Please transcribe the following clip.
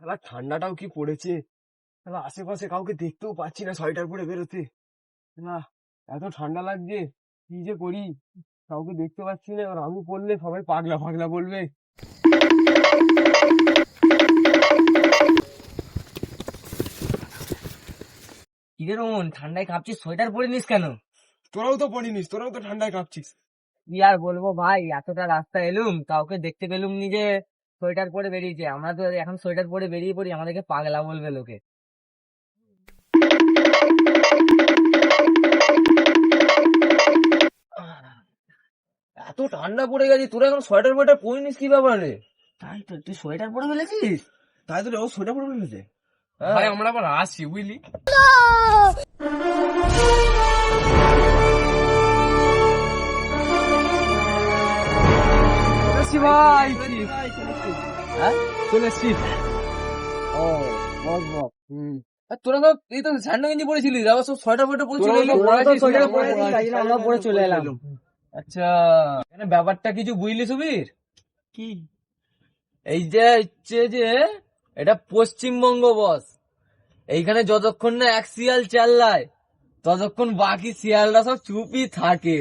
শালা ঠান্ডাটাও কি পড়েছে। শালা আশেপাশে কাউকে দেখতেও পাচ্ছি না সোয়েটার পরে বেরোতে। না, এত ঠান্ডা লাগছে, কি যে করি। কাউকে দেখতে পাচ্ছি না, আর আমি পড়লে সবাই পাগলা পাগলা বলবে। কিরে রোহন, ঠান্ডায় কাঁপছিস, সোয়েটার পরে নিস কেন? তোরাও তো পড়িনিস, তোরাও তো ঠান্ডায় কাঁপছিস। কি আর বলবো ভাই, এতটা রাস্তা এলুম, কাউকে দেখতে পেলুম নি যে সোয়েটার পরে বেরিয়েছে। আমরা তো এখন সোয়েটার পরে বেরিয়ে পড়ি, আমাদেরকে পাগলা বলবে লোকে। এত ঠান্ডা পড়ে গেছে, তোরা এখন সোয়েটার ফোয়েটার পরিনিস কি ব্যাপারে? তাই তো, তুই সোয়েটার পরে ফেলেছিস? তাই তো রে, ও সোয়েটার পরে বেরোছে। ভাই আমরা আবার আসি বুঝলি। ভাই হ্যাঁ, চলে এসছি। ও বস বস। আর তোরা তো এই তো স্যান্ডো গেঞ্জি পরেছিলিস, আবার সব সোয়েটার ফোয়েটার পরেছিলি। তোরা তো সোয়েটার পরে ছিলিস, তাই জন্য আমরা পরে চলে এলাম। আচ্ছা, এখানে ব্যাপারটা কিছু বুঝলি সুবীর? কি? এই যে হচ্ছে যে এটা পশ্চিমবঙ্গ বস, এইখানে যতক্ষণ না এক শিয়াল চেল্লায় ততক্ষণ বাকি শিয়ালরা সব চুপই থাকে।